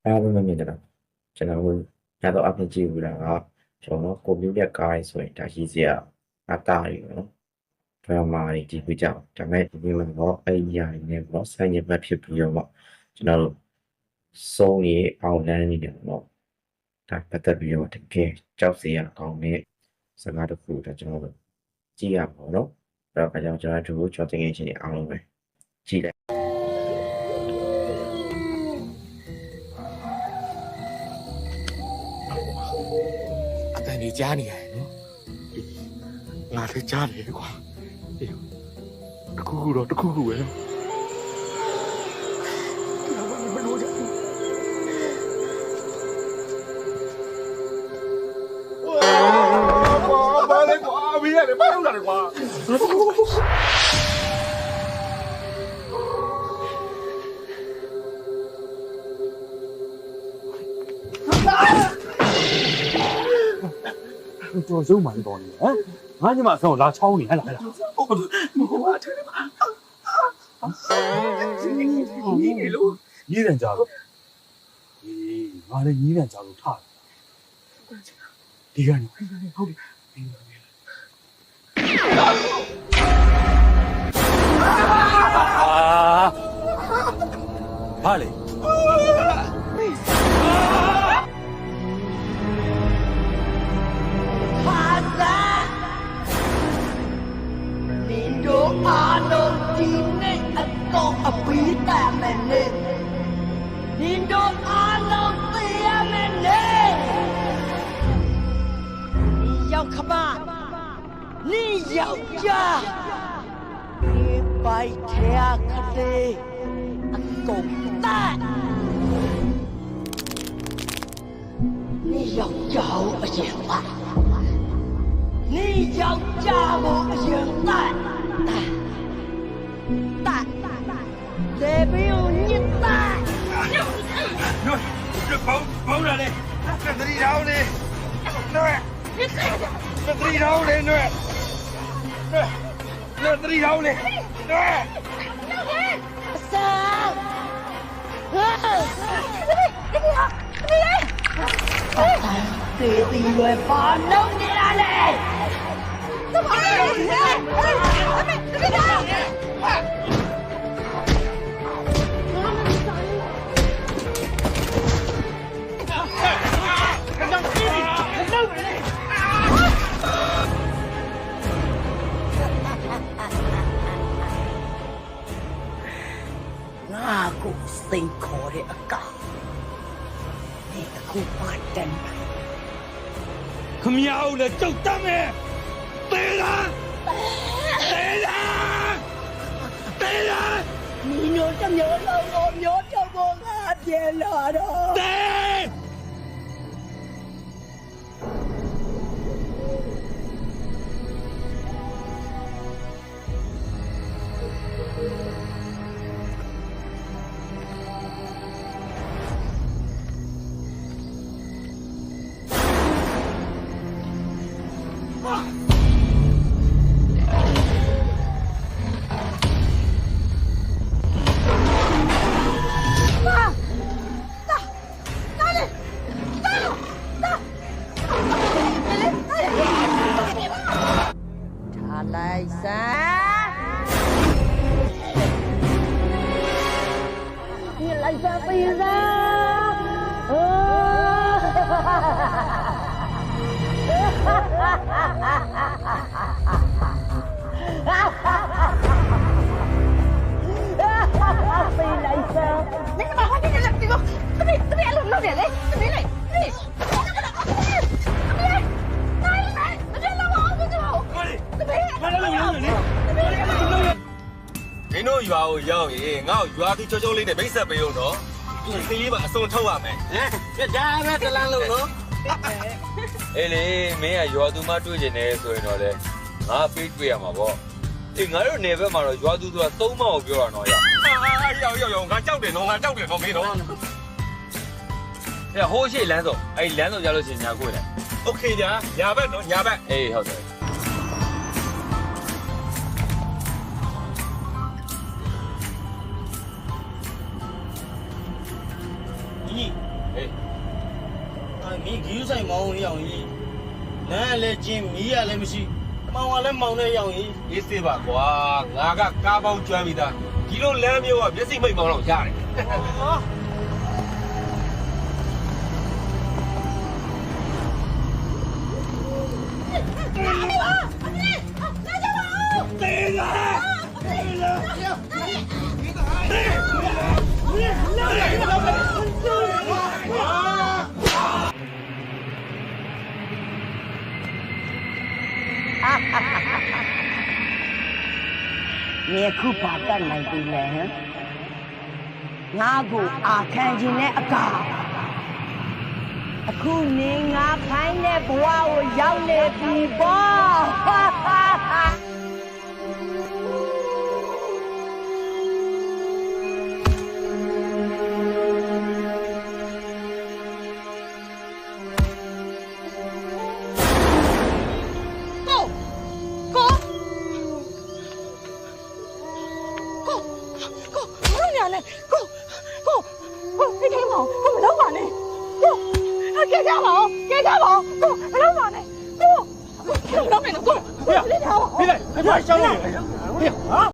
အားလုံးမြင်ကြတာကျွန်တော်တို့ညတော့အပြင်ကြည့်ဘူးလားကကျွန်တော်ကိုမြင့်ပြက်ကားဆိုရင်ဒါရှိစရာအတားရီနော်ဒရမာတွေကြည့်ပြကြအောင်ဒါပေမဲ့ဒီမှာတော့အဲ့ဒီအရာတွေနဲ့ပေါ့ဆိုင်ရဘက်ဖြစ်ပြီးတော့ပေါ့ကျွန်တော်တို့စုံးရီအောင်လန်းနေတယ်ပေါ့ဒါပတ်သက်ပြီးတော့တကယ်ကြောက်စရာကောင်းတဲ့စကားတစ်ခုဒါကျွန်တော်တို့ကြည့်ရပါတော့အဲ့တော့ကျွန်တော်တို့ကြောက်တင်ငယ်ချင်းတွေအားလုံးပဲကြည့်လိုက်你家里来喏，俺在家里的话，哎呦，这哭哭了，这哭哭了。哇，妈的瓜，没呀，你妈有啥的瓜？做肉蛮多的，俺你妈上拉炒你还来了？我这里嘛，你人家路，俺的你人家路差了，你看你，好的，啊，怕嘞。阿龙今年一个阿比大门呢，印度阿龙这样门呢，你要干嘛？你要家，你白天看的阿公大，你要家我先来，你要家我先来。这边有你带，这包着嘞，这是里头的，这是里头的，这是里头的，三，弟弟会把弄你来嘞，怎么ငါကိုစိန်ခေါ်တဲ့အကောင်ဒီအခုပါတန်ခမရအောင်လေကြောက်တတ်မယ်တေးလား你有这苗老我苗这么阿爹了的တေးမင်းတို့ရွာကိုရောက်ရင်ငါ့ကိုရွာပြီးချောချောလေးနဲ့မိတ်ဆက်ပေးဦးနော်ဒီခေးလေးမှာအစုံထုတ်ရမယ်ဟမ်ဒါပဲတလန်းလို့နော်အေးလေမင်းကရွာသူမတွေ့ကျင်နေဆိုရင်တော့လေငါပေးတွေ့ရမှာပေါ့အေးငါတို့နေဘက်မှာတော့ရွာသူဆိုတာသုံးမောက်ပြောတာနော်ရောက်ငါကြောက်တယ်နော်မင်းတော့ဟဲ့ဟိုးရှိလမ်းစုံအဲ့လမ်းစုံကြလို့ရှိရင်ညာကိုလေโอเคညာဘက်နော်ညာဘက်အေးဟုတ်တယ် င်းရောင်ကြီးလမ်းလည်းကျင်းမီးရလည်းမရှိမောင်ကလည်းမောင်နဲ့ရောင်ကြီး အေးစေးပါကွာငါကကားပေါင်းကျွမ်းပြီးသားဒီလိုလမ်းမျိုးကမျက်စိမိတ်မောင်းတော့ရတယ် နေခုပါတတ်နိုင်ပြီလေဟမ်ငါကိုအာခံခြင်းနဲ့အကာအခုနေငါခိုင်းတဲ့ဘဝကိုရောက်နေပြီပေါ့